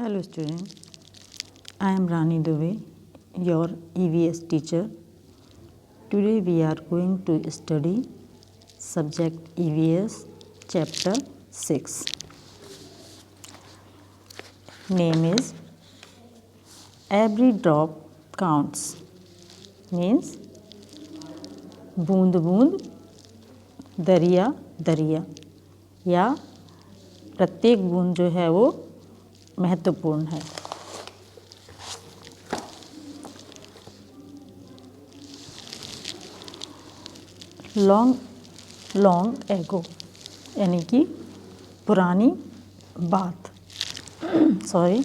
Hello student, I am Rani Dubey, your EVS teacher. Today we are going to study subject EVS chapter 6. Name is Every Drop Counts, means बूंद बूंद दरिया दरिया, या प्रत्येक बूंद जो है वो महत्वपूर्ण है। लॉन्ग एगो यानी कि पुरानी बात। Sorry,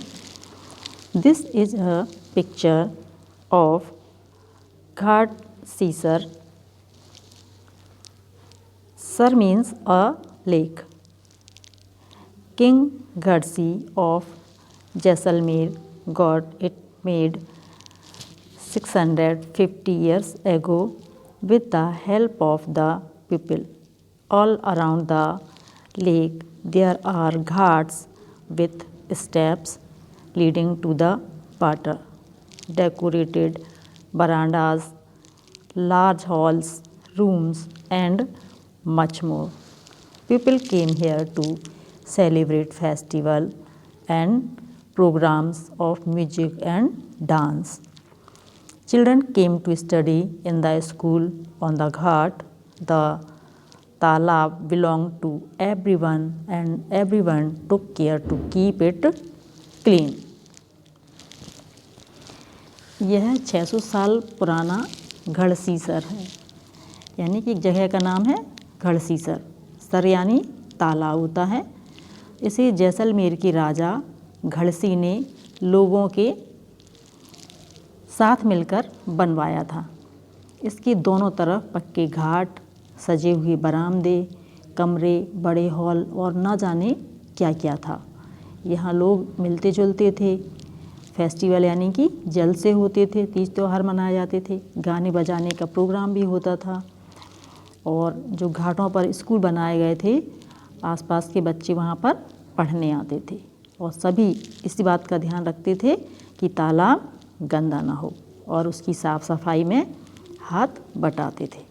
this is a picture of Ghat Sisar. Sar means a lake. King Ghadsi of Jaisalmer got it made 650 years ago with the help of the people. All around the lake there are ghats with steps leading to the water, decorated verandas, large halls, rooms and much more. People came here to celebrate festival and programs of music and dance. Children came to study in the school on the ghat. The talab belonged to everyone and everyone took care to keep it clean. यह 600 साल पुराना घड़सीसर है, यानी कि एक जगह का नाम है घड़सीसर। सर यानी तालाब होता है। इसे जैसलमेर के राजा घड़सी ने लोगों के साथ मिलकर बनवाया था। इसके दोनों तरफ पक्के घाट, सजे हुए बरामदे, कमरे, बड़े हॉल और न जाने क्या क्या था। यहाँ लोग मिलते जुलते थे। फेस्टिवल यानी कि जलसे होते थे, तीज त्यौहार मनाए जाते थे, गाने बजाने का प्रोग्राम भी होता था। और जो घाटों पर स्कूल बनाए गए थे, आसपास के बच्चे वहाँ पर पढ़ने आते थे और सभी इसी बात का ध्यान रखते थे कि तालाब गंदा ना हो और उसकी साफ़ सफाई में हाथ बटाते थे।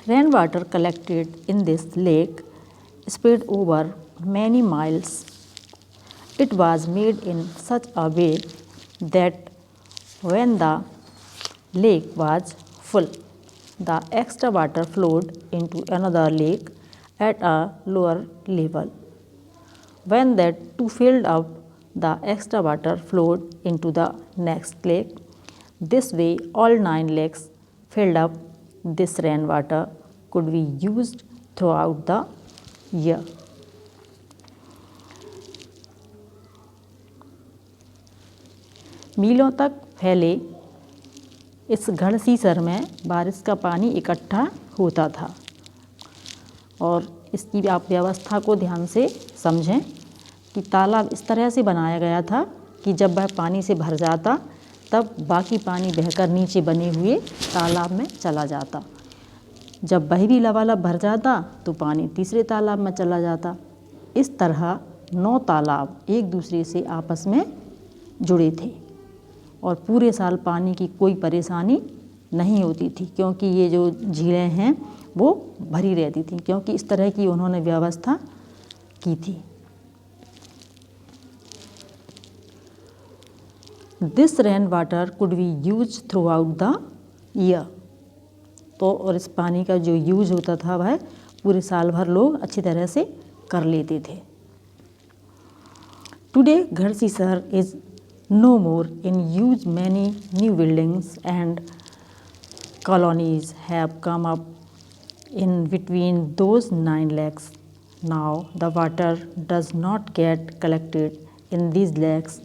Rain water collected in this lake spread over many miles. It was made in such a way that when the lake was full, the extra water flowed into another lake at a lower level. When that too filled up, the extra water flowed into the next lake. This way, all 9 lakes filled up. This rainwater could be used throughout the year. मीलों तक फैले इस घड़सीसर में बारिश का पानी इकट्ठा होता था। और इसकी आप व्यवस्था को ध्यान से समझें कि तालाब इस तरह से बनाया गया था कि जब वह पानी से भर जाता तब बाकी पानी बहकर नीचे बने हुए तालाब में चला जाता। जब वह भी लबालब भर जाता तो पानी तीसरे तालाब में चला जाता। इस तरह 9 तालाब एक दूसरे से आपस में जुड़े थे और पूरे साल पानी की कोई परेशानी नहीं होती थी, क्योंकि ये जो झीलें हैं वो भरी रहती थी, क्योंकि इस तरह की उन्होंने व्यवस्था की थी। This rain water could be use through out the year. तो और इस पानी का जो यूज होता था वह पूरे साल भर लोग अच्छी तरह से कर लेते थे। Today Gharsisar is no more in use. Many new buildings and colonies have come up in between those 9 lakes. Now the water does not get collected in these lakes.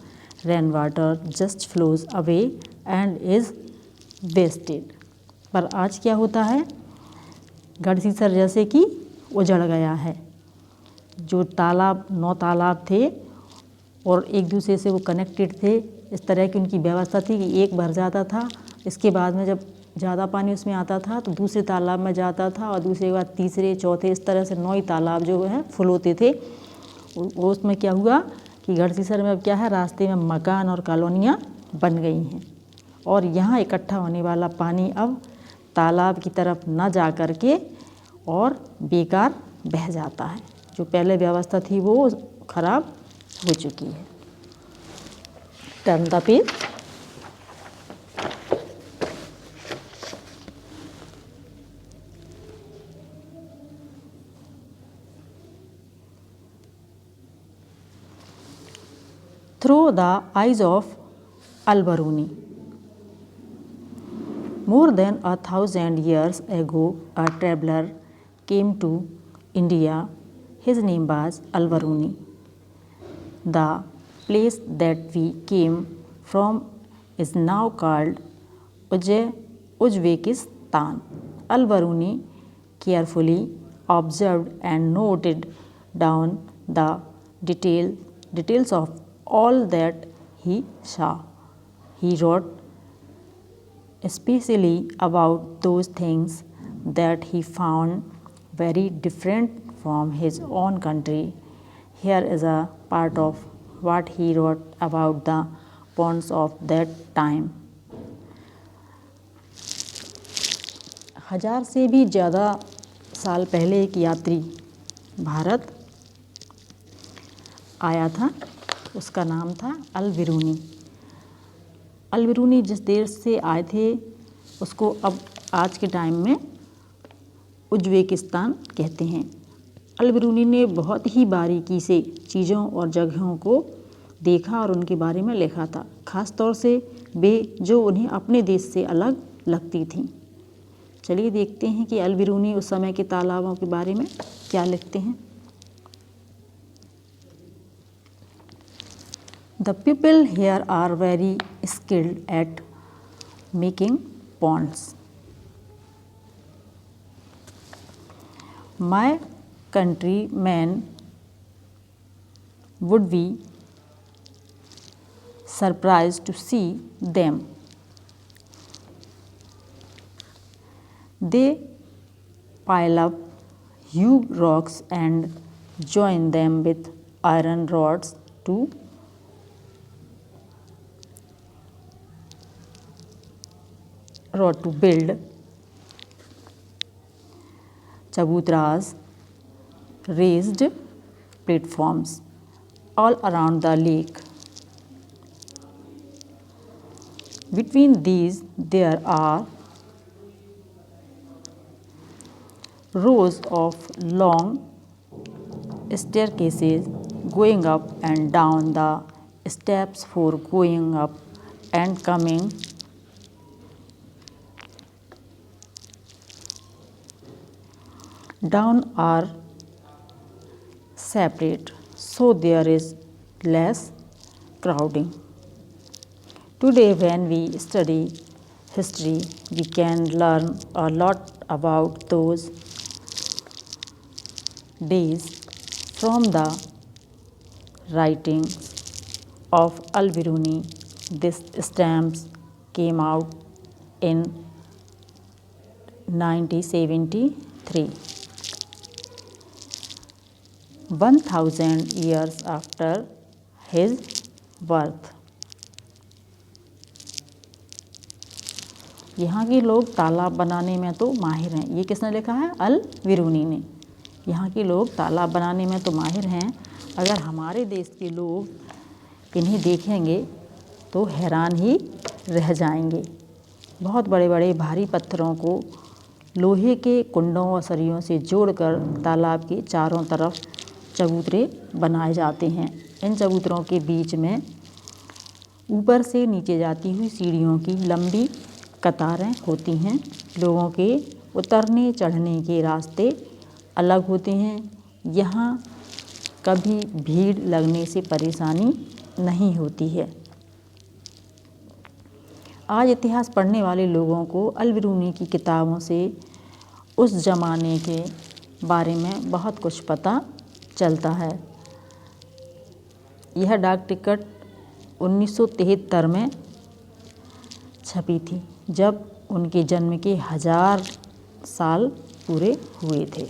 Rainwater just flows away and is wasted. पर आज क्या होता है, घड़सीसर जैसे कि उजड़ गया है। जो तालाब 9 तालाब थे और एक दूसरे से वो कनेक्टेड थे, इस तरह की उनकी व्यवस्था थी कि एक भर जाता था, इसके बाद में जब ज़्यादा पानी उसमें आता था तो दूसरे तालाब में जाता था और दूसरे के बाद तीसरे, चौथे, इस तरह से 9 तालाब जो है फुल होते थे वो उसमें क्या हुआ कि गढ़सीसर में अब क्या है, रास्ते में मकान और कॉलोनियाँ बन गई हैं और यहाँ इकट्ठा होने वाला पानी अब तालाब की तरफ न जा कर के और बेकार बह जाता है। जो पहले व्यवस्था थी वो खराब हो चुकी है। Turn the page. Through the eyes of Al-Biruni. More than 1,000 years ago, a traveler came to India. His name was Al-Biruni. The place that we came from is now called Uzbekistan. Al-Biruni carefully observed and noted down the details of all that he saw. He wrote especially about those things that he found very different from his own country. Here is a part of what he wrote about the ponds of that time. 1000 से भी ज़्यादा साल पहले एक यात्री भारत आया था। उसका नाम था अल-बिरूनी। अल-बिरूनी जिस देश से आए थे उसको अब आज के टाइम में उज़्बेकिस्तान कहते हैं। अल-बिरूनी ने बहुत ही बारीकी से चीज़ों और जगहों को देखा और उनके बारे में लिखा था, ख़ास तौर से वे जो उन्हें अपने देश से अलग लगती थीं। चलिए देखते हैं कि अल-बिरूनी उस समय के तालाबों के बारे में क्या लिखते हैं। The people here are very skilled at making ponds. My countrymen would be surprised to see them. They pile up huge rocks and join them with iron rods to build chabutra's raised platforms all around the lake. Between these there are rows of long staircases going up and down. The steps for going up and coming down are separate, so there is less crowding. Today, when we study history, we can learn a lot about those days from the writings of Al-Biruni. These stamps came out in 1973. 1000 years after his birth. यहाँ के लोग तालाब बनाने में तो माहिर हैं। ये किसने लिखा है? अल-बिरूनी ने। यहाँ के लोग तालाब बनाने में तो माहिर हैं। अगर हमारे देश के लोग इन्हें देखेंगे तो हैरान ही रह जाएंगे। बहुत बड़े बड़े भारी पत्थरों को लोहे के कुंडों और सरियों से जोड़कर तालाब के चारों तरफ चबूतरे बनाए जाते हैं। इन चबूतरों के बीच में ऊपर से नीचे जाती हुई सीढ़ियों की लंबी कतारें होती हैं। लोगों के उतरने चढ़ने के रास्ते अलग होते हैं। यहाँ कभी भीड़ लगने से परेशानी नहीं होती है। आज इतिहास पढ़ने वाले लोगों को अल-बिरूनी की किताबों से उस ज़माने के बारे में बहुत कुछ पता चलता है। यह डाक टिकट 1973 में छपी थी, जब उनके जन्म के 1000 साल पूरे हुए थे।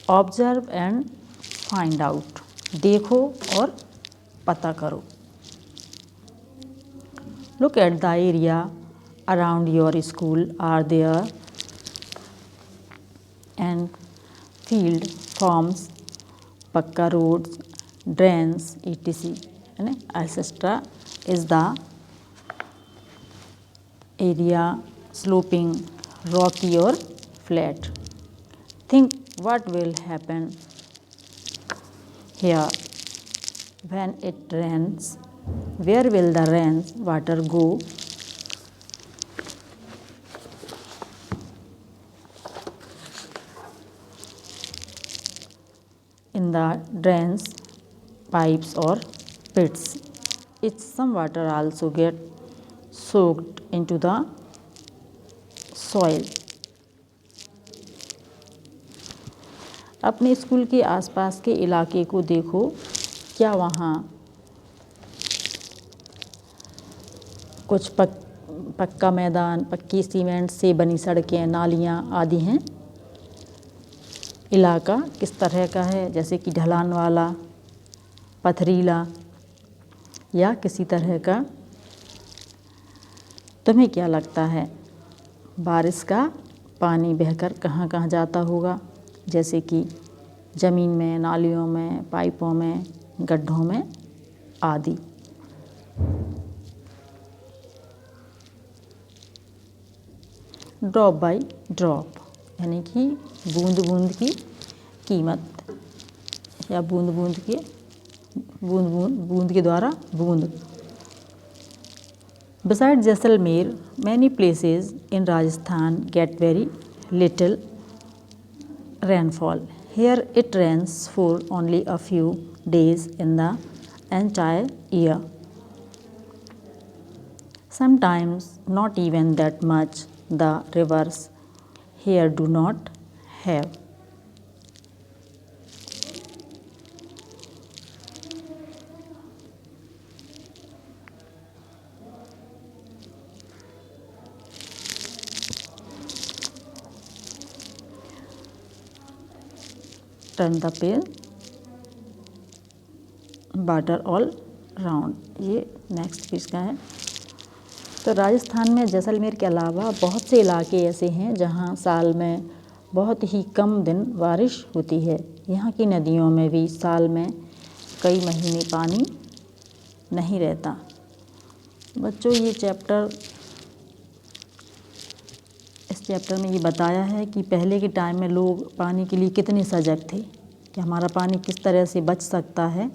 ऑब्जर्व एंड फाइंड आउट, देखो और पता करो। Look at the area around your school, are there and field, farms, pucca roads, drains, etc. etc. is the area sloping, rocky or flat. Think what will happen here when it rains. Where will the rain water go? In the drains, pipes or pits. Some water also get soaked into the soil. अपने school के आसपास के इलाके को देखो, क्या वहाँ कुछ पक्का मैदान, पक्की सीमेंट से बनी सड़कें, नालियाँ आदि हैं? इलाका किस तरह का है, जैसे कि ढलान वाला, पथरीला या किसी तरह का? तुम्हें क्या लगता है बारिश का पानी बहकर कहाँ कहाँ जाता होगा, जैसे कि ज़मीन में, नालियों में, पाइपों में, गड्ढों में आदि? ड्रॉप बाय ड्रॉप यानी कि बूंद बूंद की कीमत, या बूंद के द्वारा बूंद। Besides Jaisalmer, many places in Rajasthan get very little rainfall. Here it rains for only a few days in the entire year. Sometimes not even that much. The rivers here do not have. Turn the page, water all round, ये next page का है। तो राजस्थान में जैसलमेर के अलावा बहुत से इलाके ऐसे हैं जहाँ साल में बहुत ही कम दिन बारिश होती है। यहाँ की नदियों में भी साल में कई महीने पानी नहीं रहता। बच्चों, इस चैप्टर में ये बताया है कि पहले के टाइम में लोग पानी के लिए कितने सजग थे, कि हमारा पानी किस तरह से बच सकता है,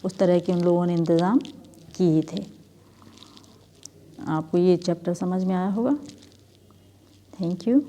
उस तरह के उन लोगों ने इंतज़ाम किए थे। आपको ये चैप्टर समझ में आया होगा। Thank you.